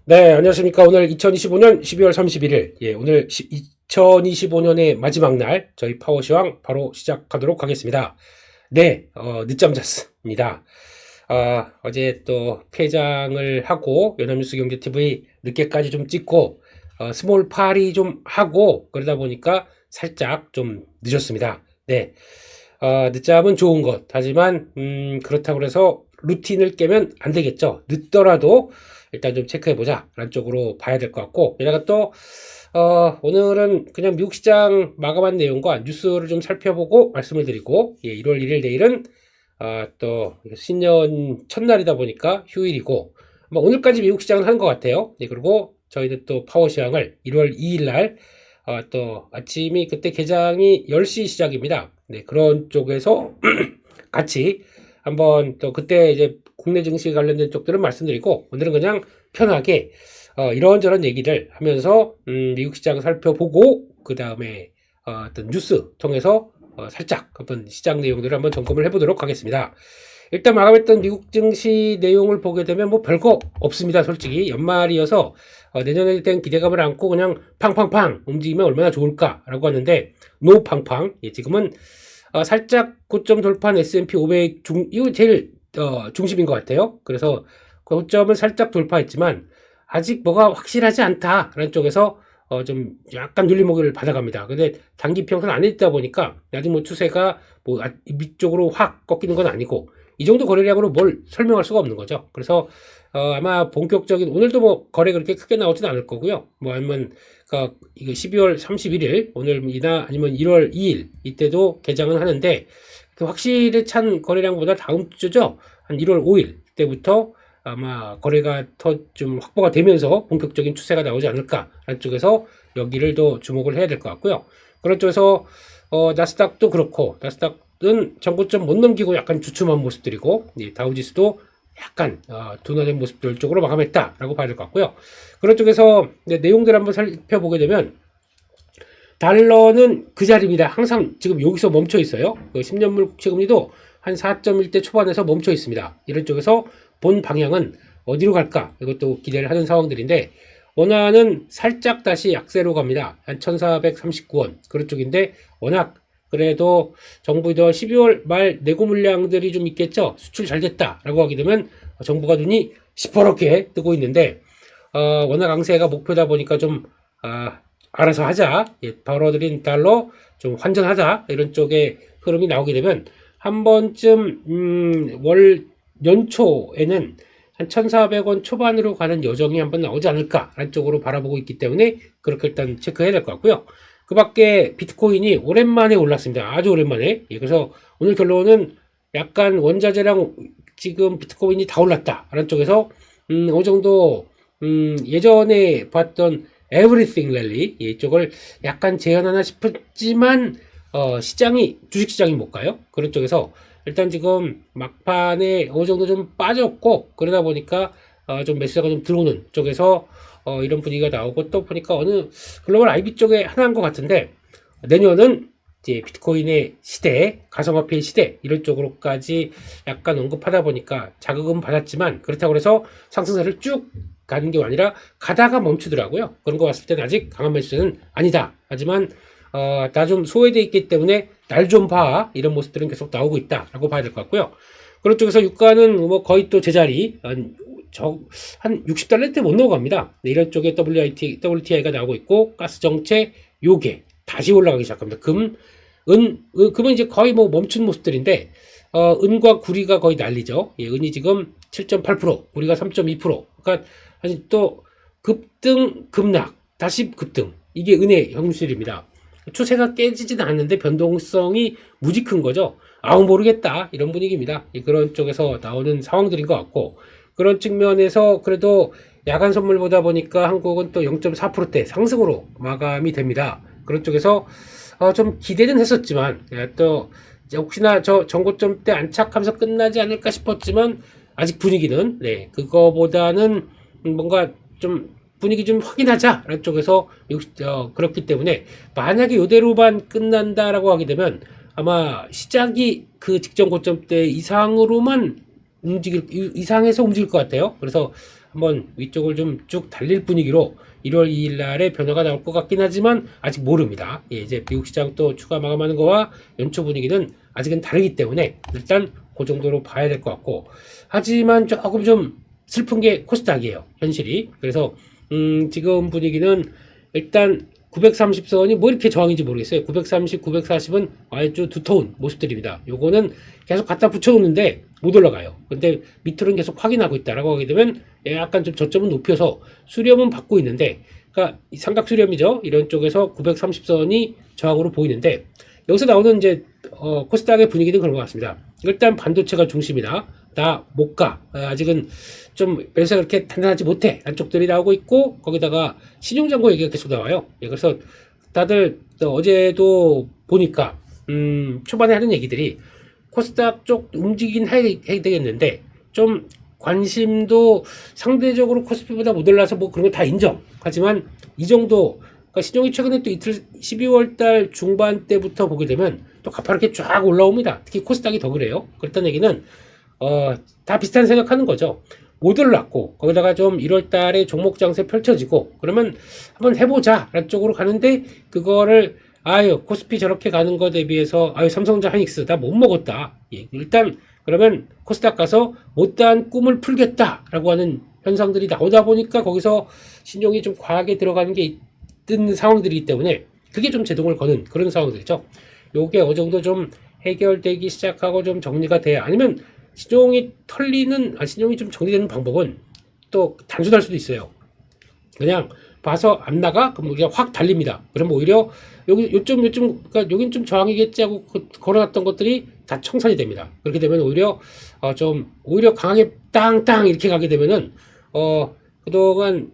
네, 안녕하십니까. 오늘 2025년 12월 31일, 오늘 2025년의 마지막 날, 저희 파워시황 바로 시작하도록 하겠습니다. 네, 늦잠 잤습니다. 어제 또 폐장을 하고, 연합뉴스 경제TV 늦게까지 좀 찍고, 스몰 파리 좀 하고, 그러다 보니까 살짝 좀 늦었습니다. 네, 늦잠은 좋은 것. 하지만, 그렇다고 해서 루틴을 깨면 안 되겠죠. 늦더라도, 일단 좀 체크해보자 라는 쪽으로 봐야 될 것 같고, 게다가 또 오늘은 그냥 미국 시장 마감한 내용과 뉴스를 좀 살펴보고 말씀을 드리고, 1월 1일 내일은 또 신년 첫날이다 보니까 휴일이고, 오늘까지 미국 시장은 하는 것 같아요. 그리고 저희는 또 파워시황을 1월 2일 날 또 아침이 그때 개장이 10시 시작입니다. 네, 그런 쪽에서 같이 한번 또 그때 이제 국내 증시 관련된 쪽들은 말씀드리고, 오늘은 그냥 편하게 이런저런 얘기를 하면서 미국 시장 살펴보고, 그 다음에 어떤 뉴스 통해서 살짝 어떤 시장 내용들을 한번 점검을 해보도록 하겠습니다. 일단 마감했던 미국 증시 내용을 보게 되면 뭐 별거 없습니다. 솔직히 연말이어서 내년에 대한 기대감을 안고 그냥 팡팡팡 움직이면 얼마나 좋을까라고 하는데, 노 팡팡. 지금은 살짝 고점 돌파한 S&P 500 이거 제일 중심인 것 같아요. 그래서 고점은 살짝 돌파했지만 아직 뭐가 확실하지 않다라는 쪽에서 좀 약간 눌림목을 받아갑니다. 근데 단기 평선 안에 있다 보니까 아직 뭐 추세가 뭐 위쪽으로 확 꺾이는 건 아니고, 이 정도 거래량으로 뭘 설명할 수가 없는 거죠. 그래서 아마 본격적인, 오늘도 뭐 거래 그렇게 크게 나오지는 않을 거고요. 뭐 아니면 이거 12월 31일 오늘이나 아니면 1월 2일 이때도 개장은 하는데, 그 확실히 찬 거래량보다 다음 주죠. 한 1월 5일 때부터 아마 거래가 더 좀 확보가 되면서 본격적인 추세가 나오지 않을까라는 쪽에서 여기를 더 주목을 해야 될 것 같고요. 그런 쪽에서 나스닥도 그렇고, 나스닥은 전고점 못 넘기고 약간 주춤한 모습들이고, 다우지수도 약간 둔화된 모습들 쪽으로 마감했다라고 봐야 될 것 같고요. 그런 쪽에서 내용들 한번 살펴보게 되면, 달러는 그 자리입니다. 항상 지금 여기서 멈춰 있어요. 10년물 국채금리도 한 4.1대 초반에서 멈춰 있습니다. 이런 쪽에서 본 방향은 어디로 갈까? 이것도 기대를 하는 상황들인데, 원화는 살짝 다시 약세로 갑니다. 한 1439원 그런 쪽인데, 워낙 그래도 정부도 12월 말 내고 물량들이 좀 있겠죠. 수출 잘 됐다라고 하게 되면 정부가 눈이 시퍼렇게 뜨고 있는데, 워낙 강세가 목표다 보니까 좀 알아서 하자, 벌어들인 달러 좀 환전하자, 이런 쪽의 흐름이 나오게 되면 한 번쯤 월 연초에는 한 1,400원 초반으로 가는 여정이 한번 나오지 않을까라는 쪽으로 바라보고 있기 때문에 그렇게 일단 체크해야 될 것 같고요. 그 밖에 비트코인이 오랜만에 올랐습니다. 아주 오랜만에. 그래서 오늘 결론은 약간 원자재랑 지금 비트코인이 다 올랐다라는 쪽에서 어느 정도 예전에 봤던 에브리띵 랠리 이쪽을 약간 재현하나 싶었지만, 시장이, 주식시장이 못 가요. 그런 쪽에서 일단 지금 막판에 어느 정도 좀 빠졌고, 그러다 보니까 좀 매수가 좀 들어오는 쪽에서 이런 분위기가 나오고, 또 보니까 어느 글로벌 IB 쪽에 하나인 것 같은데, 내년은 이제 비트코인의 시대, 가상화폐의 시대, 이런 쪽으로까지 약간 언급하다 보니까 자극은 받았지만, 그렇다고 해서 상승세를 쭉 가는 게 아니라 가다가 멈추더라고요. 그런 거 봤을 때는 아직 강한 매수는 아니다. 하지만 나 좀 소외되어 있기 때문에 날 좀 봐, 이런 모습들은 계속 나오고 있다라고 봐야 될 것 같고요. 그런 쪽에서 유가는 뭐 거의 또 제자리 한 60달러대 못 넘어갑니다. 네, 이런 쪽에 WTI가 나오고 있고, 가스 정체 요게 다시 올라가기 시작합니다. 금은 이제 거의 뭐 멈춘 모습들인데, 은과 구리가 거의 난리죠. 은이 지금 7.8%, 구리가 3.2%. 그러니까 아니 또 급등 급락 다시 급등, 이게 은의 현실입니다. 추세가 깨지지는 않는데 변동성이 무지 큰 거죠. 아우 모르겠다, 이런 분위기입니다. 그런 쪽에서 나오는 상황들인 것 같고, 그런 측면에서 그래도 야간 선물보다 보니까 한국은 또 0.4%대 상승으로 마감이 됩니다. 그런 쪽에서 좀 기대는 했었지만, 또 혹시나 저 전고점 때 안착하면서 끝나지 않을까 싶었지만, 아직 분위기는 그거보다는 뭔가 좀 분위기 좀 확인하자라는 쪽에서 그렇기 때문에, 만약에 이대로만 끝난다라고 하게 되면 아마 시작이 그 직전 고점대 이상으로만 이상해서 움직일 것 같아요. 그래서 한번 위쪽을 좀 쭉 달릴 분위기로 1월 2일 날에 변화가 나올 것 같긴 하지만 아직 모릅니다. 예, 이제 미국 시장 또 추가 마감하는 거와 연초 분위기는 아직은 다르기 때문에 일단 그 정도로 봐야 될 것 같고, 하지만 조금 좀 슬픈 게 코스닥이에요, 현실이. 그래서 지금 분위기는 일단 930선이 뭐 이렇게 저항인지 모르겠어요. 930, 940은 아주 두터운 모습들입니다. 요거는 계속 갖다 붙여놓는데 못 올라가요. 근데 밑으로는 계속 확인하고 있다라고 하게 되면 약간 좀 저점은 높여서 수렴은 받고 있는데, 그러니까 삼각 수렴이죠. 이런 쪽에서 930선이 저항으로 보이는데, 여기서 나오는 이제 코스닥의 분위기는 그런 것 같습니다. 일단 반도체가 중심이다. 나 못 가. 아직은 좀 매수가 그렇게 단단하지 못해. 안쪽들이 나오고 있고, 거기다가 신용장고 얘기가 계속 나와요. 예, 그래서 다들 어제도 보니까 초반에 하는 얘기들이 코스닥 쪽 움직이긴 해야 되겠는데, 좀 관심도 상대적으로 코스피보다 못 올라서 뭐 그런 거 다 인정. 하지만 이 정도, 그러니까 시종이 최근에 또 이틀 12월 달 중반 때부터 보게 되면 또 가파르게 쫙 올라옵니다. 특히 코스닥이 더 그래요. 그렇다는 얘기는 다 비슷한 생각하는 거죠. 못 올랐고, 거기다가 좀 1월 달에 종목 장세 펼쳐지고, 그러면 한번 해보자 라는 쪽으로 가는데, 그거를 아유 코스피 저렇게 가는 거 대비해서 아유 삼성전자 하이닉스 나 못 먹었다. 예, 일단 그러면 코스닥 가서 못다한 꿈을 풀겠다라고 하는 현상들이 나오다 보니까 거기서 신용이 좀 과하게 들어가는 게 있는 상황들이기 때문에 그게 좀 제동을 거는 그런 상황들이죠. 요게 어느 정도 좀 해결되기 시작하고 좀 정리가 돼야, 아니면 신용이 신용이 좀 정리되는 방법은 또 단순할 수도 있어요. 그냥 봐서 안 나가? 그럼 우리가 확 달립니다. 그럼 오히려 요점, 그러니까 여긴 좀 저항이겠지 하고 걸어놨던 것들이 다 청산이 됩니다. 그렇게 되면 오히려, 오히려 강하게 땅땅 이렇게 가게 되면은, 그동안,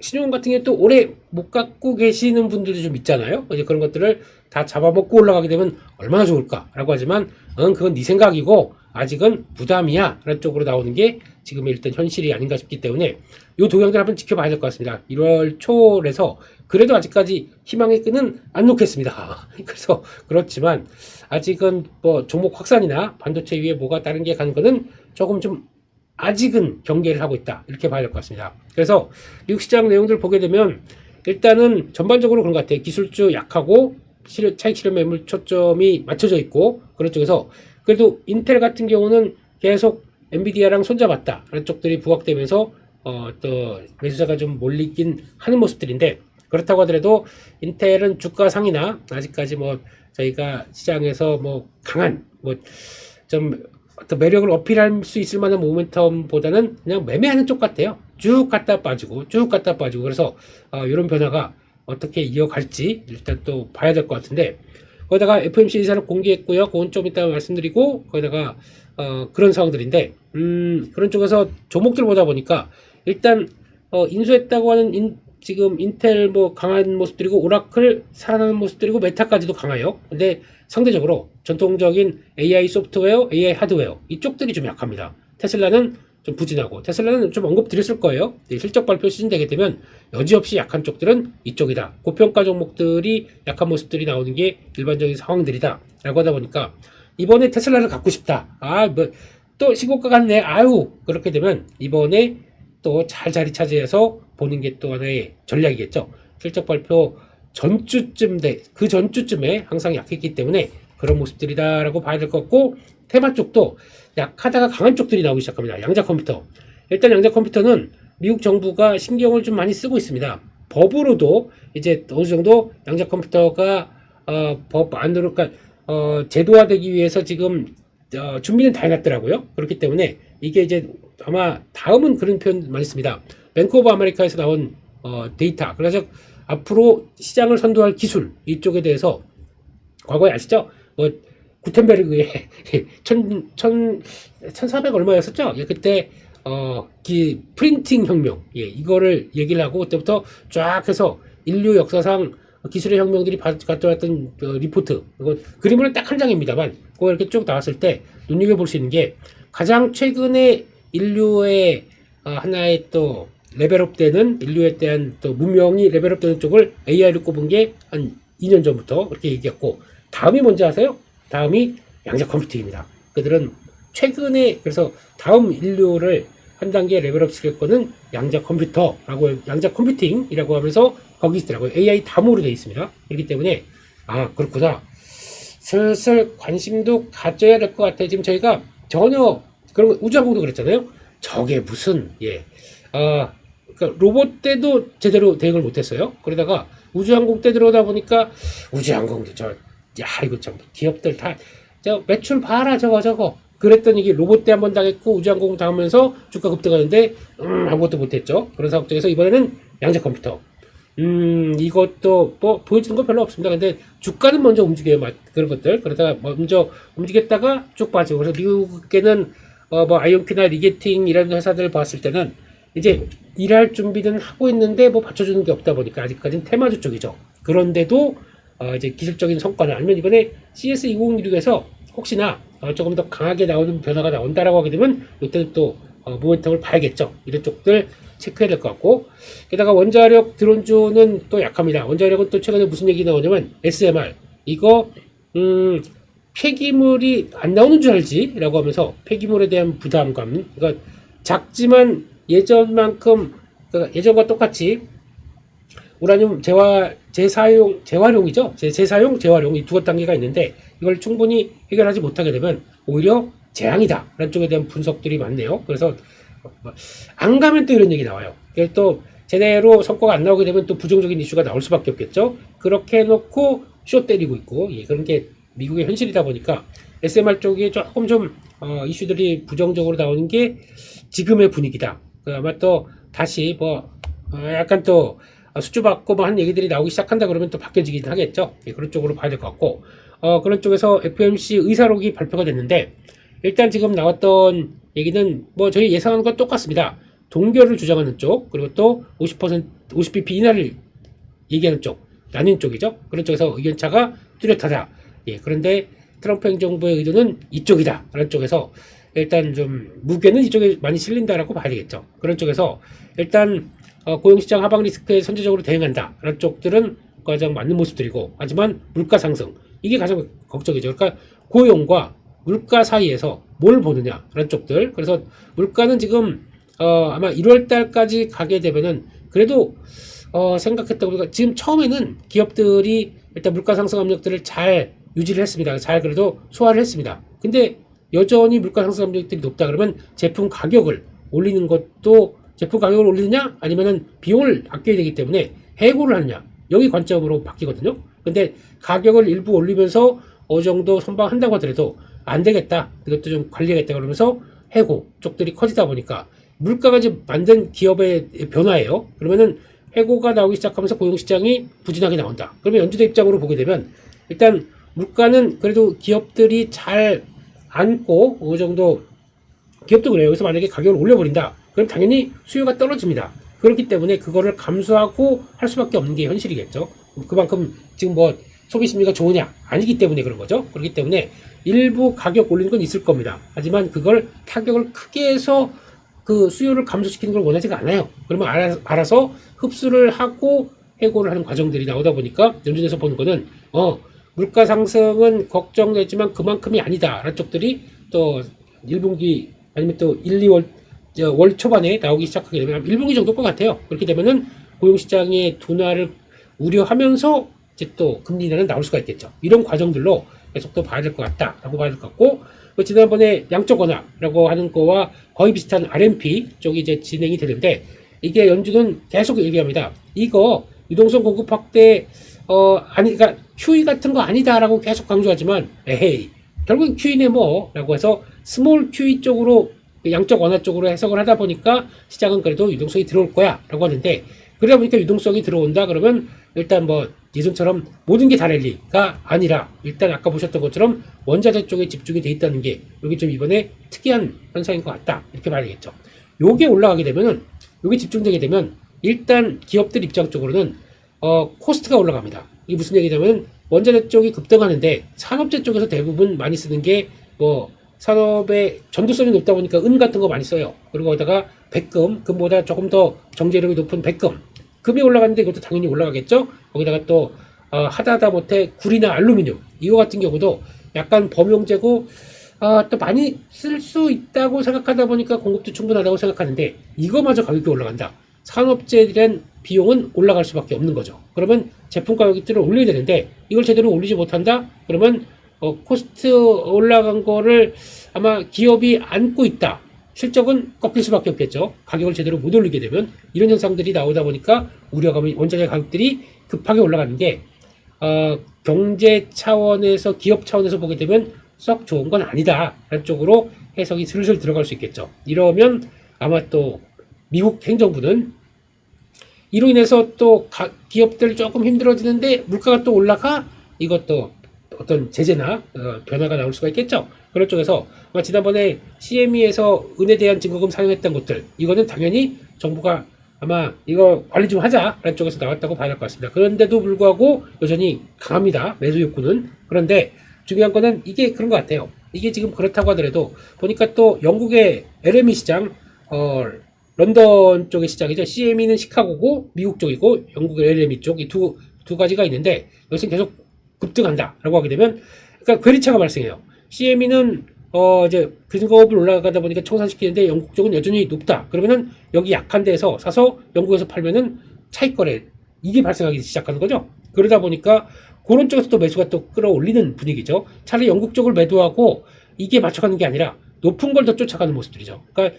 신용 같은 경우 또 오래 못 갖고 계시는 분들도 좀 있잖아요. 이제 그런 것들을 다 잡아먹고 올라가게 되면 얼마나 좋을까라고 하지만, 그건 네 생각이고, 아직은 부담이야 라는 쪽으로 나오는 게 지금의 일단 현실이 아닌가 싶기 때문에 이 동향들 한번 지켜봐야 될 것 같습니다. 1월 초에서 그래도 아직까지 희망의 끈은 안 놓겠습니다. 그래서 그렇지만 아직은 뭐 종목 확산이나 반도체 위에 뭐가 다른 게 가는 거는 조금 좀 아직은 경계를 하고 있다, 이렇게 봐야 될 것 같습니다. 그래서 미국 시장 내용들 보게 되면 일단은 전반적으로 그런 것 같아요. 기술주 약하고 차익 실현 매물 초점이 맞춰져 있고, 그런 쪽에서 그래도 인텔 같은 경우는 계속 엔비디아랑 손잡았다 라는 쪽들이 부각되면서 또 매수자가 좀 몰리긴 하는 모습들인데, 그렇다고 하더라도 인텔은 주가 상이나 아직까지 뭐 저희가 시장에서 뭐 강한 뭐 좀 어떤 매력을 어필할 수 있을 만한 모멘텀보다는 그냥 매매하는 쪽 같아요. 쭉 갔다 빠지고 쭉 갔다 빠지고. 그래서 이런 변화가 어떻게 이어갈지 일단 또 봐야 될 것 같은데, 거기다가 FOMC 의사를 공개했고요. 그건 좀 이따 말씀드리고, 거기다가 그런 상황들인데, 그런 쪽에서 종목들 보다 보니까 일단 인수했다고 하는 지금 인텔 뭐 강한 모습들이고, 오라클 살아나는 모습들이고, 메타까지도 강해요. 근데 상대적으로 전통적인 AI 소프트웨어, AI 하드웨어 이쪽들이 좀 약합니다. 테슬라는 좀 부진하고, 테슬라는 좀 언급 드렸을 거예요. 실적 발표 시즌 되게 되면 여지없이 약한 쪽들은 이쪽이다. 고평가 종목들이 약한 모습들이 나오는 게 일반적인 상황들이다 라고 하다 보니까, 이번에 테슬라를 갖고 싶다, 뭐 또 신고가 같네, 아유, 그렇게 되면 이번에 또 잘 자리 차지해서 보는 게 또 하나의 전략이겠죠. 실적 발표 그 전주쯤에 항상 약했기 때문에 그런 모습들이다 라고 봐야 될 것 같고, 테마 쪽도 약하다가 강한 쪽들이 나오기 시작합니다. 양자 컴퓨터. 일단 양자 컴퓨터는 미국 정부가 신경을 좀 많이 쓰고 있습니다. 법으로도 이제 어느 정도 양자 컴퓨터가 법 안으로, 그러니까 제도화되기 위해서 지금 준비는 다 해놨더라고요. 그렇기 때문에 이게 이제 아마 다음은 그런 표현 많이 씁니다. 뱅크 오브 아메리카에서 나온 데이터. 그래서 앞으로 시장을 선도할 기술 이쪽에 대해서 과거에 아시죠? 뭐 구텐베르그의 1400 얼마였었죠? 예, 그때 프린팅 혁명, 예, 이거를 얘기를 하고, 그때부터 쫙 해서 인류 역사상 기술의 혁명들이 가져왔던 리포트, 이거 그림으로 딱 한 장입니다만, 그거 이렇게 쭉 나왔을 때 눈여겨볼 수 있는 게, 가장 최근에 인류의 하나의 또 레벨업 되는, 인류에 대한 또 문명이 레벨업 되는 쪽을 AI를 꼽은 게 한 2년 전부터 그렇게 얘기했고, 다음이 뭔지 아세요? 다음이 양자 컴퓨팅입니다. 그들은 최근에, 그래서 다음 인류를 한 단계 레벨업 시킬 거는 양자 컴퓨터라고, 양자 컴퓨팅이라고 하면서 거기 있더라고요. AI 다모로 되어 있습니다. 그렇기 때문에, 아, 그렇구나. 슬슬 관심도 가져야 될 것 같아요. 지금 저희가 전혀, 그런 우주항공도 그랬잖아요. 저게 무슨, 그러니까 로봇 때도 제대로 대응을 못했어요. 그러다가 우주항공 때 들어오다 보니까 우주항공도 이거 참 기업들 다 매출 봐라 저거 그랬더니 이게 로봇 때 한번 당했고 우주항공 당하면서 주가 급등하는데 아무것도 못했죠. 그런 상황에서 이번에는 양자 컴퓨터. 이것도 뭐 보여주는 거 별로 없습니다. 근데 주가는 먼저 움직여요. 그런 것들. 그러다가 먼저 움직였다가 쭉 빠지고. 그래서 미국에는 뭐 아이온큐나 리게팅 이런 회사들 봤을 때는 이제 일할 준비는 하고 있는데 뭐 받쳐주는 게 없다 보니까 아직까지는 테마주 쪽이죠. 그런데도 이제 기술적인 성과는, 아니면 이번에 CS2016에서 혹시나 조금 더 강하게 나오는 변화가 나온다라고 하게 되면 이때는 또 모멘텀을 봐야겠죠. 이런 쪽들 체크해야 될 것 같고, 게다가 원자력 드론주는 또 약합니다. 원자력은 또 최근에 무슨 얘기 나오냐면 SMR 이거 폐기물이 안 나오는 줄 알지? 라고 하면서 폐기물에 대한 부담감, 그러니까 작지만 예전만큼, 그러니까 예전과 똑같이 우라늄 재활용이죠. 재사용, 재활용 이 두 단계가 있는데 이걸 충분히 해결하지 못하게 되면 오히려 재앙이다 라는 쪽에 대한 분석들이 많네요. 그래서 안 가면 또 이런 얘기 나와요. 그래서 또 제대로 성과가 안 나오게 되면 또 부정적인 이슈가 나올 수밖에 없겠죠. 그렇게 해놓고 쇼 때리고 있고, 그런 게 미국의 현실이다 보니까 SMR 쪽이 조금 좀 이슈들이 부정적으로 나오는 게 지금의 분위기다. 아마 또 다시 약간 또 수주받고 한 얘기들이 나오기 시작한다 그러면 또 바뀌어지긴 하겠죠. 그런 쪽으로 봐야 될 것 같고, 그런 쪽에서 FOMC 의사록이 발표가 됐는데, 일단 지금 나왔던 얘기는 뭐 저희 예상하는 건 똑같습니다. 동결을 주장하는 쪽, 그리고 또 50bp 인하를 얘기하는 쪽, 나뉜 쪽이죠. 그런 쪽에서 의견차가 뚜렷하다. 그런데 트럼프 행정부의 의도는 이쪽이다 라는 쪽에서 일단 좀 무게는 이쪽에 많이 실린다라고 봐야 되겠죠. 그런 쪽에서 일단 고용시장 하방 리스크에 선제적으로 대응한다 라는 쪽들은 가장 맞는 모습들이고, 하지만 물가 상승 이게 가장 걱정이죠. 그러니까 고용과 물가 사이에서 뭘 보느냐 라는 쪽들. 그래서 물가는 지금 아마 1월 달까지 가게 되면은 그래도 생각했다 보니까 지금 처음에는 기업들이 일단 물가 상승 압력들을 잘 유지를 했습니다. 잘 그래도 소화를 했습니다. 근데 여전히 물가 상승 압력들이 높다 그러면 제품 가격을 올리는 것도, 제품 가격을 올리느냐 아니면은 비용을 아껴야 되기 때문에 해고를 하느냐, 여기 관점으로 바뀌거든요. 근데 가격을 일부 올리면서 어느 정도 선방한다고 하더라도 안 되겠다, 이것도 좀 관리하겠다 그러면서 해고 쪽들이 커지다 보니까 물가가 이제 만든 기업의 변화예요. 그러면은 해고가 나오기 시작하면서 고용시장이 부진하게 나온다. 그러면 연준의 입장으로 보게 되면 일단 물가는 그래도 기업들이 잘 안고 어느 정도, 기업도 그래요. 여기서 만약에 가격을 올려버린다 그럼 당연히 수요가 떨어집니다. 그렇기 때문에 그거를 감수하고 할 수밖에 없는 게 현실이겠죠. 그만큼 지금 뭐 소비 심리가 좋으냐? 아니기 때문에 그런 거죠. 그렇기 때문에 일부 가격 올리는 건 있을 겁니다. 하지만 그걸 타격을 크게 해서 그 수요를 감소시키는 걸 원하지가 않아요. 그러면 알아서 흡수를 하고 해고를 하는 과정들이 나오다 보니까 연준에서 보는 거는 물가 상승은 걱정되지만 그만큼이 아니다 라는 쪽들이 또 1분기 아니면 또 1, 2월 월 초반에 나오기 시작하게 되면 1분기 정도 것 같아요. 그렇게 되면은 고용시장의 둔화를 우려하면서 이제 또 금리 인하는 나올 수가 있겠죠. 이런 과정들로 계속 또 봐야 될 것 같다라고 봐야 될 것 같고, 지난번에 양적 완화라고 하는 거와 거의 비슷한 RMP 쪽이 이제 진행이 되는데, 이게 연준은 계속 얘기합니다. 이거 유동성 공급 확대 그러니까 QE 같은 거 아니다라고 계속 강조하지만, 에헤이 결국엔 QE네 뭐라고 해서 스몰 QE 쪽으로, 양적 완화 쪽으로 해석을 하다 보니까 시장은 그래도 유동성이 들어올 거야 라고 하는데, 그러다 보니까 유동성이 들어온다 그러면 일단 뭐 예전처럼 모든 게 다 랠리가 아니라 일단 아까 보셨던 것처럼 원자재 쪽에 집중이 돼 있다는 게 여기 좀 이번에 특이한 현상인 것 같다, 이렇게 봐야 되겠죠. 요게 올라가게 되면은, 요게 집중되게 되면 일단 기업들 입장 쪽으로는 코스트가 올라갑니다. 이게 무슨 얘기냐면 원자재 쪽이 급등하는데 산업재 쪽에서 대부분 많이 쓰는 게 뭐 산업의 전도성이 높다 보니까 은 같은 거 많이 써요. 그리고 거기다가 백금, 금보다 조금 더 정제력이 높은 백금, 금이 올라가는데 이것도 당연히 올라가겠죠. 거기다가 또 하다 못해 구리나 알루미늄, 이거 같은 경우도 약간 범용재고 또 많이 쓸 수 있다고 생각하다 보니까 공급도 충분하다고 생각하는데 이거마저 가격이 올라간다. 산업재해에 대한 비용은 올라갈 수밖에 없는 거죠. 그러면 제품 가격들을 올려야 되는데 이걸 제대로 올리지 못한다? 그러면 코스트 올라간 거를 아마 기업이 안고 있다. 실적은 꺾일 수밖에 없겠죠. 가격을 제대로 못 올리게 되면 이런 현상들이 나오다 보니까 우려감이 원자재 가격들이 급하게 올라가는 게 경제 차원에서 기업 차원에서 보게 되면 썩 좋은 건 아니다 라는 쪽으로 해석이 슬슬 들어갈 수 있겠죠. 이러면 아마 또 미국 행정부는 이로 인해서 또 기업들 조금 힘들어지는데 물가가 또 올라가 이것도 어떤 제재나 변화가 나올 수가 있겠죠. 그런 쪽에서 지난번에 CME에서 은에 대한 증거금 사용했던 것들 이거는 당연히 정부가 아마 이거 관리 좀 하자라는 쪽에서 나왔다고 봐야 할 것 같습니다. 그런데도 불구하고 여전히 강합니다. 매수 욕구는. 그런데 중요한 거는 이게 그런 것 같아요. 이게 지금 그렇다고 하더라도 보니까 또 영국의 LME 시장 런던 쪽의 시장이죠. CME는 시카고고 미국 쪽이고 영국의 LME 쪽 이 두 가지가 있는데 여기서 계속 급등한다라고 하게 되면 그러니까 괴리차가 발생해요. CME는 이제 근거업을 올라가다 보니까 청산시키는데 영국 쪽은 여전히 높다. 그러면은 여기 약한 데서 사서 영국에서 팔면은 차익 거래 이게 발생하기 시작하는 거죠. 그러다 보니까 그런 쪽에서 또 매수가 또 끌어올리는 분위기죠. 차라리 영국 쪽을 매도하고 이게 맞춰가는 게 아니라 높은 걸 더 쫓아가는 모습들이죠. 그러니까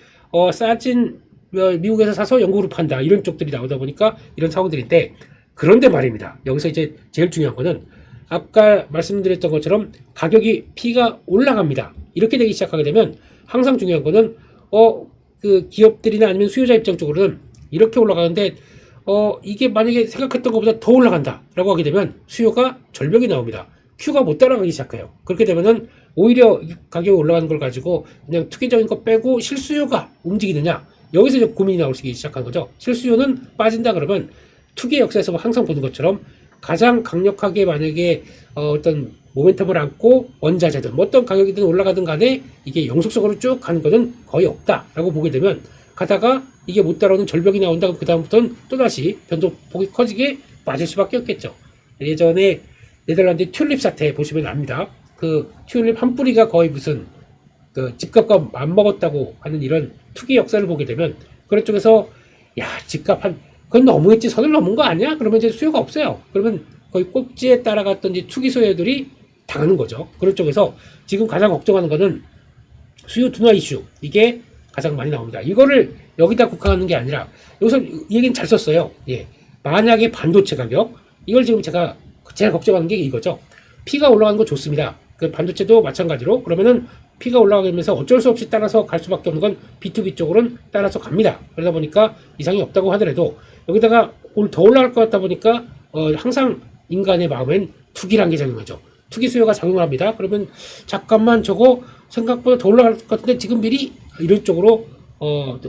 싸진 미국에서 사서 영국으로 판다 이런 쪽들이 나오다 보니까 이런 상황들인데 그런데 말입니다. 여기서 이제 제일 중요한 거는 아까 말씀드렸던 것처럼 가격이 피가 올라갑니다. 이렇게 되기 시작하게 되면 항상 중요한 거는 그 기업들이나 아니면 수요자 입장 쪽으로는 이렇게 올라가는데 이게 만약에 생각했던 것보다 더 올라간다라고 하게 되면 수요가 절벽이 나옵니다. Q가 못 따라가기 시작해요. 그렇게 되면은 오히려 가격이 올라가는 걸 가지고 그냥 투기적인 거 빼고 실수요가 움직이느냐 여기서 이제 고민이 나오기 시작한 거죠. 실수요는 빠진다 그러면 투기 역사에서 항상 보는 것처럼 가장 강력하게 만약에 어떤 모멘텀을 안고 원자재든 어떤 가격이든 올라가든 간에 이게 영속적으로 쭉 가는 것은 거의 없다라고 보게 되면 가다가 이게 못 따라오는 절벽이 나온다 그럼 그 다음부터는 또다시 변동폭이 커지게 빠질 수밖에 없겠죠. 예전에 네덜란드 튤립 사태 보시면 압니다. 그 튤립 한 뿌리가 거의 무슨 그 집값과 맞먹었다고 하는 이런 투기 역사를 보게 되면 그런 쪽에서 야 집값 그건 너무했지 선을 넘은 거 아니야? 그러면 이제 수요가 없어요. 그러면 거의 꼭지에 따라갔던 이제 투기 소유들이 당하는 거죠. 그런 쪽에서 지금 가장 걱정하는 거는 수요 둔화 이슈 이게 가장 많이 나옵니다. 이거를 여기다 국한하는 게 아니라 여기서 이 얘기는 잘 썼어요. 예, 만약에 반도체 가격 이걸 지금 제가 제일 걱정하는 게 이거죠. P가 올라가는 거 좋습니다. 그 반도체도 마찬가지로 그러면은 P가 올라가면서 어쩔 수 없이 따라서 갈 수밖에 없는 건 B2B 쪽으로는 따라서 갑니다. 그러다 보니까 이상이 없다고 하더라도 여기다가 오늘 더 올라갈 것 같다 보니까 항상 인간의 마음엔 투기란 게 작용하죠. 투기 수요가 작용을 합니다. 그러면 잠깐만 저거 생각보다 더 올라갈 것 같은데 지금 미리 이런 쪽으로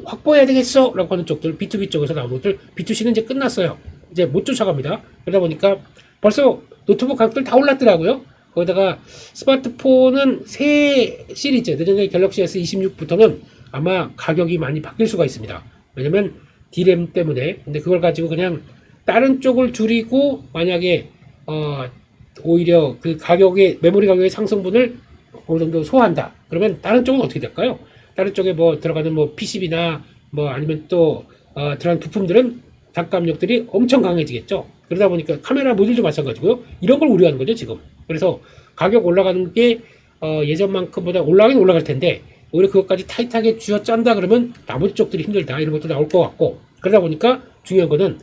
확보해야 되겠어 라고 하는 쪽들 B2B 쪽에서 나오는 것들 B2C는 이제 끝났어요. 이제 못 쫓아갑니다. 그러다 보니까 벌써 노트북 가격들 다 올랐더라고요. 거기다가 스마트폰은 새 시리즈 내년에 갤럭시 S26부터는 아마 가격이 많이 바뀔 수가 있습니다. 왜냐면 D램 때문에. 근데 그걸 가지고 그냥 다른 쪽을 줄이고 만약에 오히려 그 가격의 메모리 가격의 상승분을 어느 정도 소화한다. 그러면 다른 쪽은 어떻게 될까요? 다른 쪽에 뭐 들어가는 뭐 PCB나 뭐 아니면 또 들어가는 부품들은 단가압력들이 엄청 강해지겠죠. 그러다 보니까 카메라 모듈도 마찬가지고요. 이런 걸 우려하는 거죠 지금. 그래서 가격 올라가는 게 예전만큼보다 올라가긴 올라갈 텐데 오히려 그것까지 타이트하게 쥐어짠다 그러면 나머지 쪽들이 힘들다 이런 것도 나올 것 같고 그러다 보니까 중요한 거는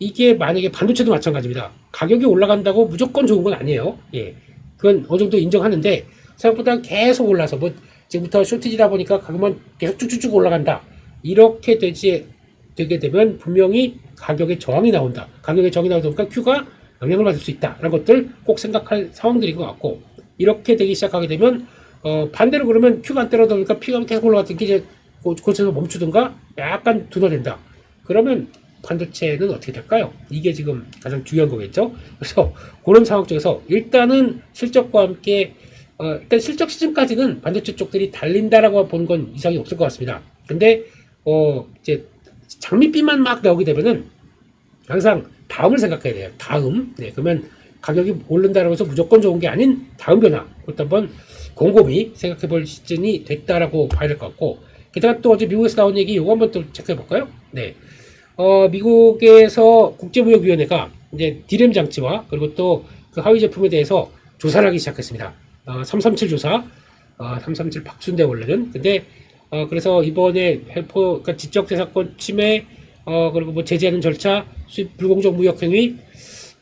이게 만약에 반도체도 마찬가지입니다. 가격이 올라간다고 무조건 좋은 건 아니에요. 예, 그건 어느 정도 인정하는데 생각보다 계속 올라서 뭐 지금부터 쇼티지다 보니까 가격만 계속 쭉쭉쭉 올라간다. 이렇게 되게 되면 분명히 가격의 저항이 나온다. 가격의 저항이 나오다 보니까 Q가 영향을 받을 수 있다. 라는 것들 꼭 생각할 상황들인 것 같고 이렇게 되기 시작하게 되면 반대로 그러면 Q가 안 떨어지다 보니까 P가 계속 올라갔던 게 이제 고쳐서 멈추든가 약간 둔화된다. 그러면 반도체는 어떻게 될까요? 이게 지금 가장 중요한 거겠죠. 그래서 그런 상황 쪽에서 일단은 실적과 함께 일단 실적 시즌까지는 반도체 쪽들이 달린다라고 본 건 이상이 없을 것 같습니다. 근데 이제 장밋빛만 막 나오게 되면은 항상 다음을 생각해야 돼요. 다음. 네, 그러면 가격이 오른다라고 해서 무조건 좋은 게 아닌 다음 변화. 그것도 한번 곰곰이 생각해 볼 시즌이 됐다라고 봐야 될 것 같고, 게다가 또 어제 미국에서 나온 얘기 요거 한번 또 체크해 볼까요? 네. 미국에서 국제무역위원회가 이제 디램 장치와 그리고 또 그 하위 제품에 대해서 조사를 하기 시작했습니다. 337 조사, 337 박순대 원래는. 근데 그래서 이번에 그러니까 지적재산권 침해, 그리고 뭐 제재하는 절차, 수입 불공정 무역 행위,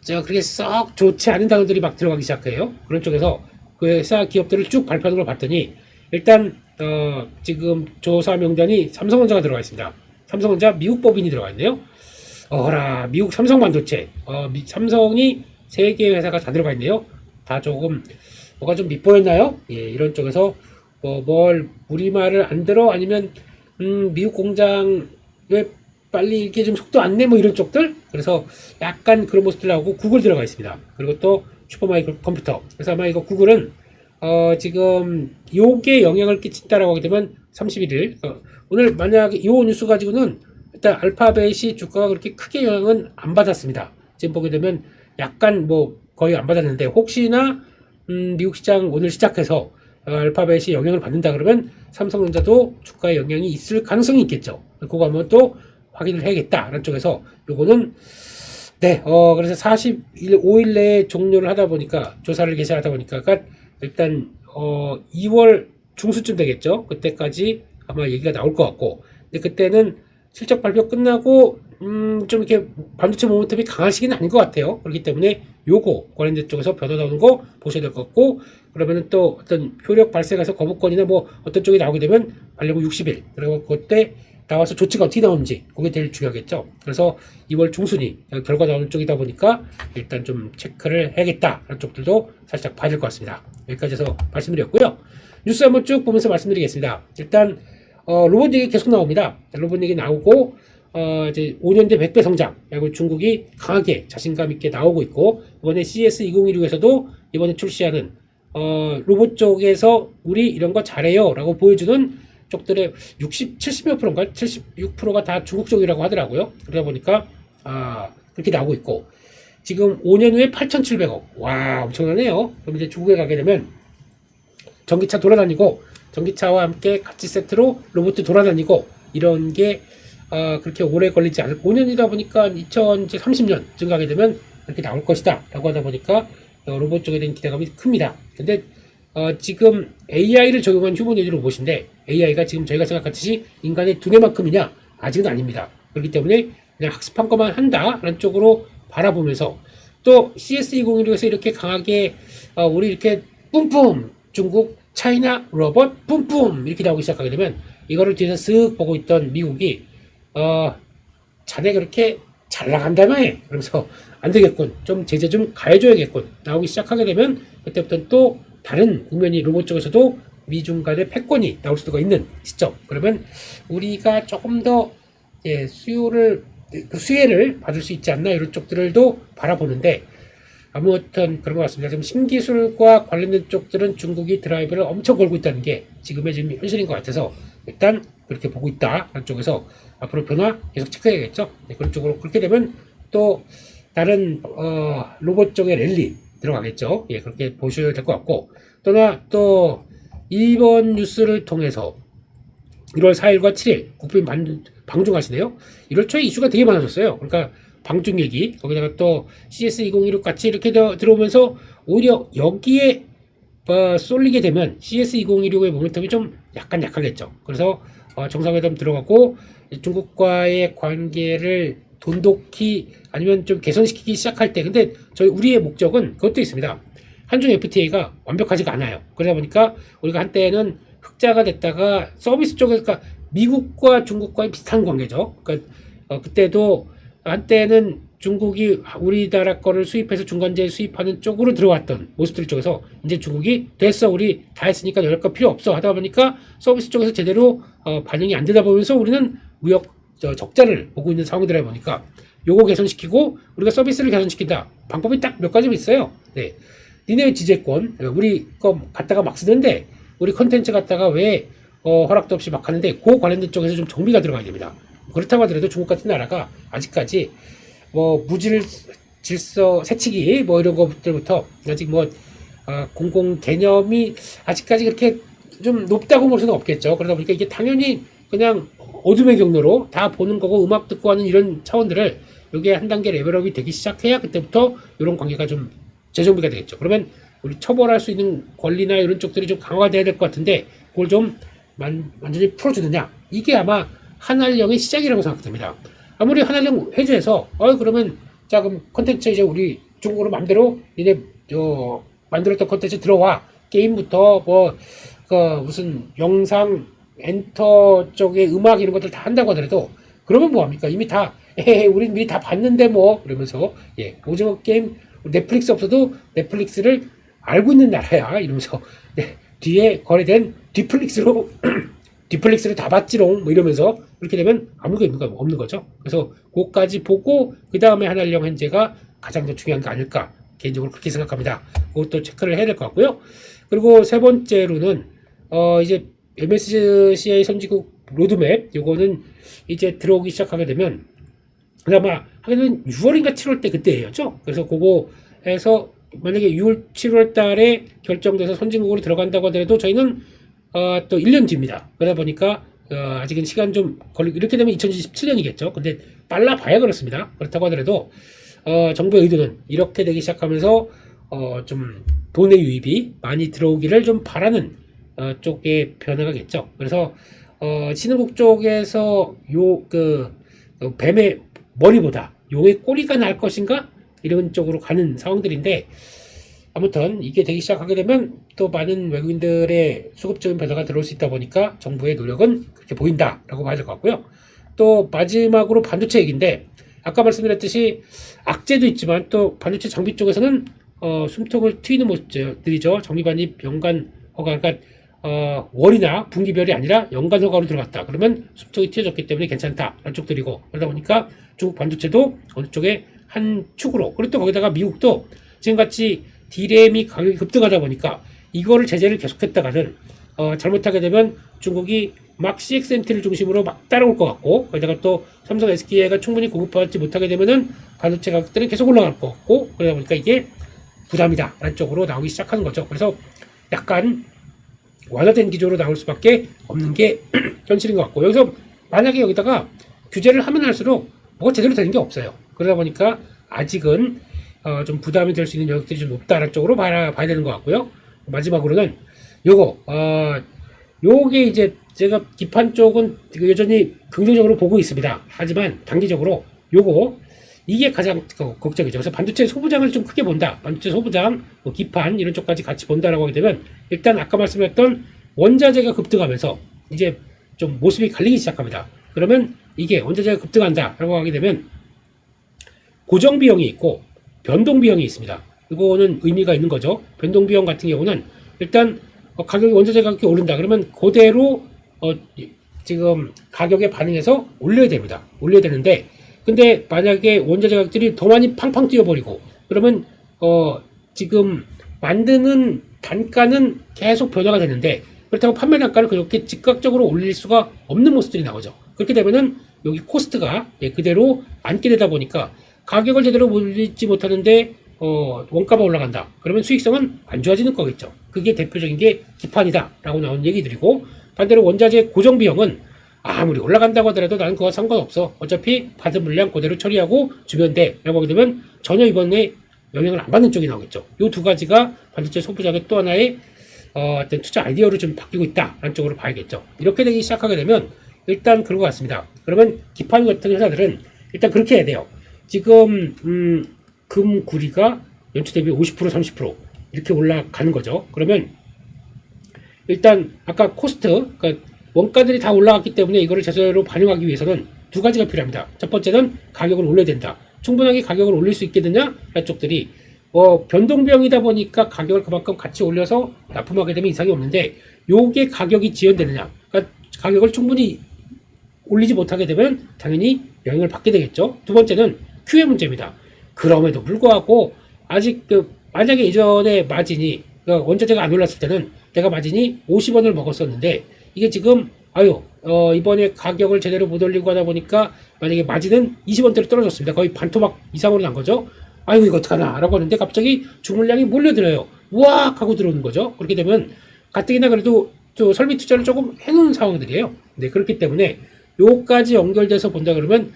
그렇게 썩 좋지 않은 단어들이 막 들어가기 시작해요. 그런 쪽에서 그 회사 기업들을 쭉 발표하는 걸 봤더니 일단 지금 조사 명단이 삼성전자가 들어가 있습니다. 삼성전자 미국 법인이 들어가 있네요. 어라, 미국 삼성 반도체, 삼성이 세 개의 회사가 다 들어가 있네요. 다 조금 뭐가 좀 밉보였나요? 예, 이런 쪽에서 뭘 우리말을 안 들어 아니면 미국 공장 왜 빨리 이렇게 좀 속도 안 내 뭐 이런 쪽들. 그래서 약간 그런 모습들 나오고 구글 들어가 있습니다. 그리고 또 슈퍼마이크로 컴퓨터. 그래서 아마 이거 구글은 지금 요게 영향을 끼친다라고 하게 되면 31일 오늘 만약에 요 뉴스 가지고는 일단 알파벳이 주가가 그렇게 크게 영향은 안 받았습니다. 지금 보게 되면 약간 뭐 거의 안 받았는데 혹시나 미국 시장 오늘 시작해서 알파벳이 영향을 받는다 그러면 삼성전자도 주가에 영향이 있을 가능성이 있겠죠. 그거 한번 또 확인을 해야겠다라는 쪽에서 요거는 네, 그래서 5일 내에 종료를 하다 보니까 조사를 개시하다 보니까 일단 2월 중순쯤 되겠죠. 그때까지 아마 얘기가 나올 것 같고, 근데 그때는 실적 발표 끝나고 좀 이렇게 반도체 모멘텀이 강하시기는 아닌 것 같아요. 그렇기 때문에 요거 관련된 쪽에서 변화 나오는 거 보셔야 될 것 같고, 그러면은 또 어떤 효력 발생해서 거부권이나 뭐 어떤 쪽이 나오게 되면 반려구 60일 그리고 그때 나와서 조치가 어떻게 나오는지 그게 제일 중요하겠죠. 그래서 2월 중순이 결과 나오는 쪽이다 보니까 일단 좀 체크를 해야겠다라는 쪽들도 살짝 봐야 될 것 같습니다. 여기까지 해서 말씀드렸고요. 뉴스 한번 쭉 보면서 말씀드리겠습니다. 일단 로봇 얘기 계속 나옵니다. 로봇 얘기 나오고 이제 5년 대 100배 성장, 그리고 중국이 강하게 자신감 있게 나오고 있고, 이번에 CES 2016에서도 이번에 출시하는 로봇 쪽에서 우리 이런 거 잘해요 라고 보여주는 쪽들의 70몇 프로인가 76%가 다 중국 쪽이라고 하더라고요. 그러다 보니까 그렇게 나오고 있고, 지금 5년 후에 8,700억. 와, 엄청나네요. 그럼 이제 중국에 가게 되면 전기차 돌아다니고, 전기차와 함께 같이 세트로 로봇도 돌아다니고, 이런 게 그렇게 오래 걸리지 않을 5년이다 보니까 2030년쯤 가게 되면 그렇게 나올 것이다 라고 하다 보니까 로봇 쪽에 대한 기대감이 큽니다. 근데 지금 AI를 적용한 휴머노이드 로봇인데, AI가 지금 저희가 생각하듯이 인간의 두뇌만큼이냐? 아직은 아닙니다. 그렇기 때문에 그냥 학습한 것만 한다라는 쪽으로 바라보면서, 또 CS2016에서 이렇게 강하게 우리 이렇게 뿜뿜 중국 차이나 로봇 뿜뿜 이렇게 나오기 시작하게 되면, 이거를 뒤에서 쓱 보고 있던 미국이 자네 그렇게 잘 나간다며? 그러면서 안 되겠군, 좀 제재 좀 가해줘야겠군 나오기 시작하게 되면, 그때부터는 또 다른 국면이 로봇 쪽에서도 미중 간의 패권이 나올 수가 있는 시점. 그러면 우리가 조금 더 수혜를 받을 수 있지 않나, 이런 쪽들도 바라보는데, 아무튼 그런 것 같습니다. 지금 신기술과 관련된 쪽들은 중국이 드라이브를 엄청 걸고 있다는 게 지금의 지금 현실인 것 같아서 일단 그렇게 보고 있다. 그런 쪽에서 앞으로 변화 계속 체크해야겠죠. 네, 그런 쪽으로 그렇게 되면 또 다른 로봇 쪽의 랠리 들어가겠죠. 예, 그렇게 보셔야 될 것 같고, 또 이번 뉴스를 통해서 1월 4일과 7일 국빈 방중하시네요. 1월 초에 이슈가 되게 많아졌어요. 그러니까 방중 얘기, 거기다가 또 CS2016 같이 이렇게 들어오면서 오히려 여기에 쏠리게 되면 CS2016의 모멘텀이 좀 약간 약하겠죠. 그래서 정상회담 들어가고 중국과의 관계를 돈독히 아니면 좀 개선시키기 시작할 때, 근데 우리의 목적은 그것도 있습니다. 한중 FTA가 완벽하지가 않아요. 그러다 보니까 우리가 한때는 흑자가 됐다가 서비스 쪽에, 그러니까 미국과 중국과의 비슷한 관계죠. 그러니까 그때도 한때는 중국이 우리나라 거를 수입해서 중간재 수입하는 쪽으로 들어왔던 모습들 쪽에서 이제 중국이 됐어, 우리 다 했으니까 너네 거 필요 없어 하다 보니까 서비스 쪽에서 제대로 반영이 안 되다 보면서 우리는 무역 적자를 보고 있는 상황이 되다 보니까 요거 개선시키고 우리가 서비스를 개선시킨다. 방법이 딱 몇 가지 있어요. 네. 니네 지재권, 우리 거 갖다가 막 쓰는데, 우리 컨텐츠 갖다가 왜 허락도 없이 막 하는데, 그 관련된 쪽에서 좀 정비가 들어가야 됩니다. 그렇다고 하더라도 중국 같은 나라가 아직까지 뭐 무질 질서 세치기 뭐 이런 것들부터 아직 뭐 공공 개념이 아직까지 그렇게 좀 높다고 볼 수는 없겠죠. 그러다 보니까 이게 당연히 그냥 어둠의 경로로 다 보는 거고 음악 듣고 하는 이런 차원들을 이게 한 단계 레벨업이 되기 시작해야 그때부터 이런 관계가 좀 재정비가 되겠죠. 그러면 우리 처벌할 수 있는 권리나 이런 쪽들이 좀 강화돼야 될 것 같은데 그걸 좀 완전히 풀어주느냐, 이게 아마 한알령의 시작이라고 생각됩니다. 아무리 한알령 회주에서 그러면 자 그럼 콘텐츠 이제 우리 중국으로 맘대로 니네 만들었던 콘텐츠 들어와, 게임부터 무슨 영상 엔터 쪽의 음악 이런 것들 다 한다고 하더라도 그러면 뭐합니까? 이미 다 우린 미리 다 봤는데 뭐 이러면서 오징어 게임 넷플릭스 없어도 넷플릭스를 알고 있는 나라야 이러면서 뒤에 거래된 디플릭스로 디플릭스를 다 봤지롱 뭐 이러면서 그렇게 되면 아무 의미가 없는 거죠. 그래서 그것까지 보고 그 다음에 한알령 현재가 가장 더 중요한 게 아닐까 개인적으로 그렇게 생각합니다. 그것도 체크를 해야 될 것 같고요. 그리고 세 번째로는 이제 MSCI 선진국 로드맵 요거는 이제 들어오기 시작하게 되면 아마 하게 되면 6월인가 7월 때 그때였죠. 그래서 그거에서 만약에 6월 7월 달에 결정돼서 선진국으로 들어간다고 하더라도 저희는 또 1년 뒤입니다. 그러다 보니까 아직은 시간 좀 걸리고 이렇게 되면 2027년이겠죠. 근데 빨라 봐야 그렇습니다. 그렇다고 하더라도 정부의 의도는 이렇게 되기 시작하면서 좀 돈의 유입이 많이 들어오기를 좀 바라는 쪽의 변화가겠죠. 그래서 신흥국 쪽에서 뱀의 머리보다 용의 꼬리가 날 것인가 이런 쪽으로 가는 상황들인데, 아무튼 이게 되기 시작하게 되면 또 많은 외국인들의 수급적인 변화가 들어올 수 있다 보니까 정부의 노력은 그렇게 보인다라고 봐야 될 것 같고요. 또 마지막으로 반도체 얘기인데, 아까 말씀드렸듯이 악재도 있지만 또 반도체 장비 쪽에서는 숨통을 트이는 모습들이죠. 장비 반입 연간 허가, 그러니까 월이나 분기별이 아니라 연간 허가로 들어갔다. 그러면 숨통이 트여졌기 때문에 괜찮다. 라는 쪽들이고, 그러다 보니까 중국 반도체도 어느 쪽에 한 축으로, 그리고 또 거기다가 미국도 지금같이 D램이 가격이 급등하다 보니까 이거를 제재를 계속했다가는 잘못하게 되면 중국이 막 CXMT를 중심으로 막 따라올 것 같고, 거기다가 또 삼성 SK가 충분히 공급받지 못하게 되면은 반도체 가격들은 계속 올라갈 것 같고, 그러다 보니까 이게 부담이다 라는 쪽으로 나오기 시작하는 거죠. 그래서 약간 완화된 기조로 나올 수밖에 없는 게 현실인 것 같고, 여기서 만약에 여기다가 규제를 하면 할수록 뭐가 제대로 되는 게 없어요. 그러다 보니까 아직은 좀 부담이 될 수 있는 영역들이 좀 높다라는 쪽으로 봐야 되는 것 같고요. 마지막으로는 요게 이제 제가 기판 쪽은 여전히 긍정적으로 보고 있습니다. 하지만 단기적으로 이게 가장 걱정이죠. 그래서 반도체 소부장을 좀 크게 본다. 반도체 소부장, 기판 이런 쪽까지 같이 본다라고 하게 되면 일단 아까 말씀했던 원자재가 급등하면서 이제 좀 모습이 갈리기 시작합니다. 그러면 이게 원자재가 급등한다라고 하게 되면 고정 비용이 있고 변동 비용이 있습니다. 이거는 의미가 있는 거죠. 변동 비용 같은 경우는 일단 가격이 원자재 가격이 오른다. 그러면 그대로 지금 가격에 반응해서 올려야 됩니다. 올려야 되는데, 근데 만약에 원자재 가격들이 더 많이 팡팡 뛰어버리고 그러면 지금 만드는 단가는 계속 변화가 되는데, 그렇다고 판매 단가를 그렇게 즉각적으로 올릴 수가 없는 모습들이 나오죠. 그렇게 되면은 여기 코스트가 그대로 앉게 되다 보니까 가격을 제대로 올리지 못하는데 원가가 올라간다. 그러면 수익성은 안 좋아지는 거겠죠. 그게 대표적인 게 기판이다 라고 나온 얘기들이고, 반대로 원자재 고정 비용은 아무리 올라간다고 하더라도 나는 그거 상관없어. 어차피 받은 물량 그대로 처리하고 주면 돼 라고 하게 되면 전혀 이번에 영향을 안 받는 쪽이 나오겠죠. 이 두 가지가 반도체 소부장의 또 하나의 어떤 투자 아이디어로 좀 바뀌고 있다라는 쪽으로 봐야겠죠. 이렇게 되기 시작하게 되면 일단 그런 것 같습니다. 그러면 기판 같은 회사들은 일단 그렇게 해야 돼요. 지금 금 구리가 연초 대비 50% 30% 이렇게 올라가는 거죠. 그러면 일단 아까 코스트, 그러니까 원가들이 다 올라갔기 때문에 이거를 제대로 반영하기 위해서는 두 가지가 필요합니다. 첫 번째는 가격을 올려야 된다. 충분하게 가격을 올릴 수 있겠느냐? 라는 쪽들이 변동비용이다 보니까 가격을 그만큼 같이 올려서 납품하게 되면 이상이 없는데, 요게 가격이 지연되느냐? 그러니까 가격을 충분히 올리지 못하게 되면 당연히 영향을 받게 되겠죠. 두 번째는 Q의 문제입니다. 그럼에도 불구하고 아직 만약에 이전에 마진이 그러니까 원자재가 안 올랐을 때는 내가 마진이 50원을 먹었었는데, 이게 지금 이번에 가격을 제대로 못 올리고 하다 보니까 만약에 마진은 20원대로 떨어졌습니다. 거의 반토막 이상으로 난 거죠. 아이고 이거 어떡하나 라고 하는데 갑자기 주물량이 몰려들어요. 우악 하고 들어오는 거죠. 그렇게 되면 가뜩이나 그래도 또 설비 투자를 조금 해놓은 상황들이에요. 네, 그렇기 때문에 요까지 연결돼서 본다 그러면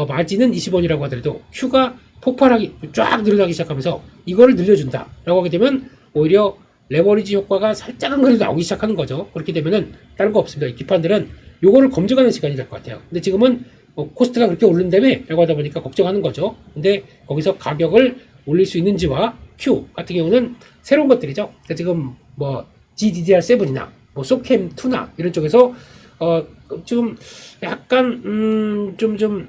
마진은 20원이라고 하더라도 Q가 폭발하기 쫙 늘어나기 시작하면서 이거를 늘려준다 라고 하게 되면 오히려 레버리지 효과가 살짝은 그래도 나오기 시작하는 거죠. 그렇게 되면은 다른 거 없습니다. 이 기판들은 요거를 검증하는 시간이 될 것 같아요. 근데 지금은 코스트가 그렇게 오른다며 라고 하다 보니까 걱정하는 거죠. 근데 거기서 가격을 올릴 수 있는지와 Q 같은 경우는 새로운 것들이죠. 그러니까 지금 뭐 GDDR7이나 뭐 소캠2나 이런 쪽에서 좀 약간 좀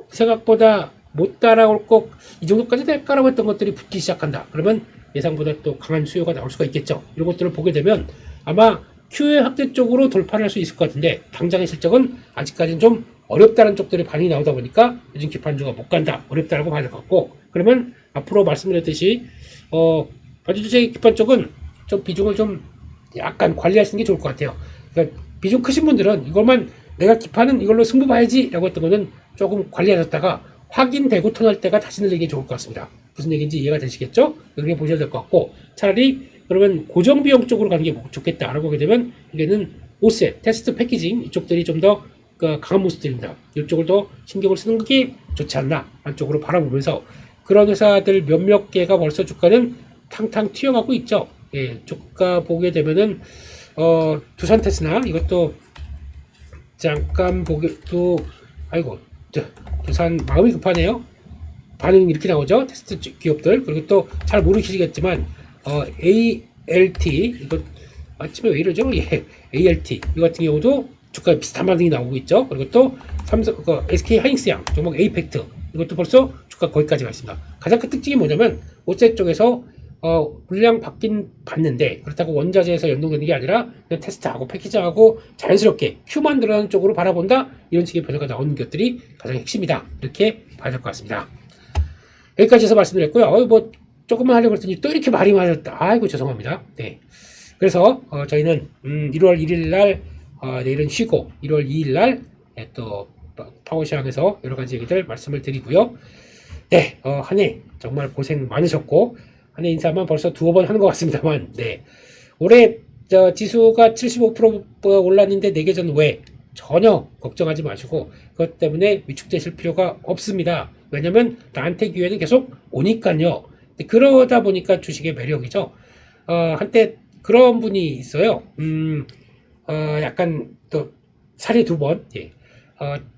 생각보다 못 따라올 것 이 정도까지 될까라고 했던 것들이 붙기 시작한다. 그러면 예상보다 또 강한 수요가 나올 수가 있겠죠. 이런 것들을 보게 되면 아마 Q의 확대 쪽으로 돌파를 할 수 있을 것 같은데 당장의 실적은 아직까지는 좀 어렵다는 쪽들이 반응이 나오다 보니까 요즘 기판주가 못 간다, 어렵다라고 봐야 될 것 같고, 그러면 앞으로 말씀드렸듯이 반도체 기판 쪽은 좀 비중을 좀 약간 관리하시는 게 좋을 것 같아요. 그러니까 비중 크신 분들은 이것만 내가 기판은 이걸로 승부 봐야지 라고 했던 거는 조금 관리하셨다가 확인되고 턴할 때가 다시 늘리기 좋을 것 같습니다. 무슨 얘기인지 이해가 되시겠죠? 그렇게 보셔야 될 것 같고, 차라리 그러면 고정 비용 쪽으로 가는 게 좋겠다라고 하게 되면 이게는 오셋, 테스트 패키징 이쪽들이 좀 더 강한 모습들입니다. 이쪽을 더 신경을 쓰는 게 좋지 않나 한쪽으로 바라보면서 그런 회사들 몇몇 개가 벌써 주가는 탕탕 튀어가고 있죠. 예, 주가 보게 되면은 두산테스나 이것도 잠깐 보게 또 아이고 두산 마음이 급하네요. 반응 이렇게 나오죠. 테스트 기업들. 그리고 또 잘 모르시겠지만 ALT 이거 아침에 왜 이러죠? 예, ALT 이 같은 경우도 주가 비슷한 반응이 나오고 있죠. 그리고 또 삼성 SK 하이닉스양 종목 에이펙트 이것도 벌써 주가 거기까지 가 있습니다. 가장 큰 특징이 뭐냐면 오셋 쪽에서 물량 받는데 그렇다고 원자재에서 연동되는 게 아니라 그냥 테스트하고 패키지하고 자연스럽게 Q만 들어가는 쪽으로 바라본다, 이런 식의 변화가 나오는 것들이 가장 핵심이다, 이렇게 봐야 될 것 같습니다. 여기까지 해서 말씀드렸고요. 뭐 조금만 하려고 했더니 또 이렇게 말이 많았다. 아이고 죄송합니다. 네. 그래서 저희는 1월 1일 날 내일은 쉬고 1월 2일 날 또 파워시장에서 여러 가지 얘기들 말씀을 드리고요. 네, 한 해 정말 고생 많으셨고 한 해 인사만 벌써 두어 번 하는 것 같습니다만, 네, 올해 지수가 75% 올랐는데 4개 전 외 전혀 걱정하지 마시고 그것 때문에 위축되실 필요가 없습니다. 왜냐면 나한테 기회는 계속 오니까요. 그러다 보니까 주식의 매력이죠. 한때 그런 분이 있어요. 약간 또 살이 2번. 예.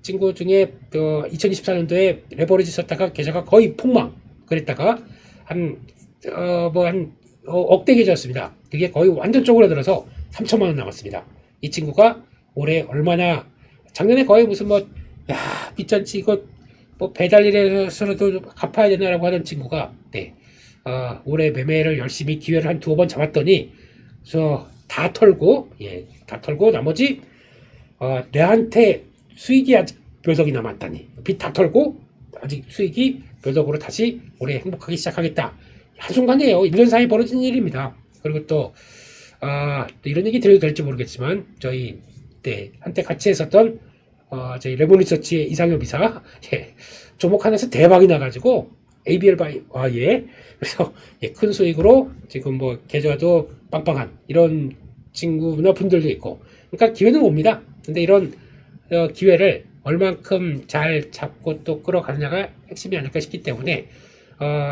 친구 중에 2024년도에 레버리지 썼다가 계좌가 거의 폭망. 그랬다가 한 억대 계좌였습니다. 그게 거의 완전 쪼그라들어서 3천만 원 남았습니다. 이 친구가 올해 얼마나, 작년에 거의 무슨 빚잔치 이거 배달일에서라도 갚아야 되나라고 하던 친구가, 네, 올해 매매를 열심히 기회를 한 2번 잡았더니 다 털고 나머지 내한테 수익이 아직 몇 억이 남았다니, 빚 다 털고 아직 수익이 몇 억으로 다시 올해 행복하게 시작하겠다. 한순간이에요. 1년 사이에 벌어진 일입니다. 그리고 또 이런 얘기 드려도 될지 모르겠지만 저희 한때 같이 했었던 저희 레몬리서치의 이상엽 이사, 예, 조목 하나에서 대박이 나가지고 ABL 바이, 그래서 큰 수익으로 지금 뭐 계좌도 빵빵한 이런 친구나 분들도 있고, 그러니까 기회는 옵니다. 근데 이런 기회를 얼만큼 잘 잡고 또 끌어가느냐가 핵심이 아닐까 싶기 때문에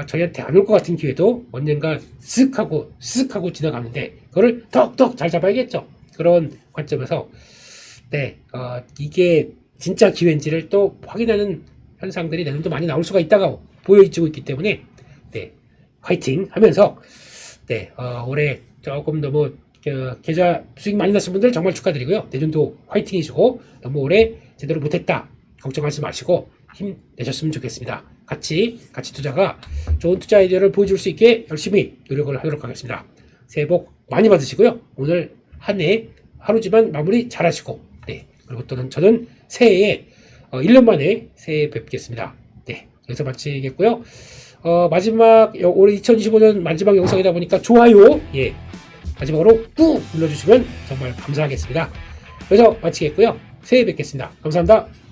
저희한테 안 올 것 같은 기회도 언젠가 쓱 하고 지나가는데 그거를 덕덕 잘 잡아야겠죠. 그런 관점에서 이게 진짜 기회인지를 또 확인하는 현상들이 내년도 많이 나올 수가 있다가 보여지고 있기 때문에 화이팅 하면서 올해 조금 너무 계좌 수익 많이 났은 분들 정말 축하드리고요. 내년도 화이팅이시고 너무 올해 제대로 못했다 걱정하지 마시고 힘내셨으면 좋겠습니다. 같이 투자가 좋은 투자 아이디어를 보여줄 수 있게 열심히 노력을 하도록 하겠습니다. 새해 복 많이 받으시고요. 오늘 한 해 하루지만 마무리 잘 하시고, 그리고 또는 저는 새해에 1년 만에 새해 뵙겠습니다. 여기서 마치겠고요. 올해 2025년 마지막 영상이다 보니까 좋아요, 마지막으로 꾹 눌러주시면 정말 감사하겠습니다. 그래서 마치겠고요. 새해 뵙겠습니다. 감사합니다.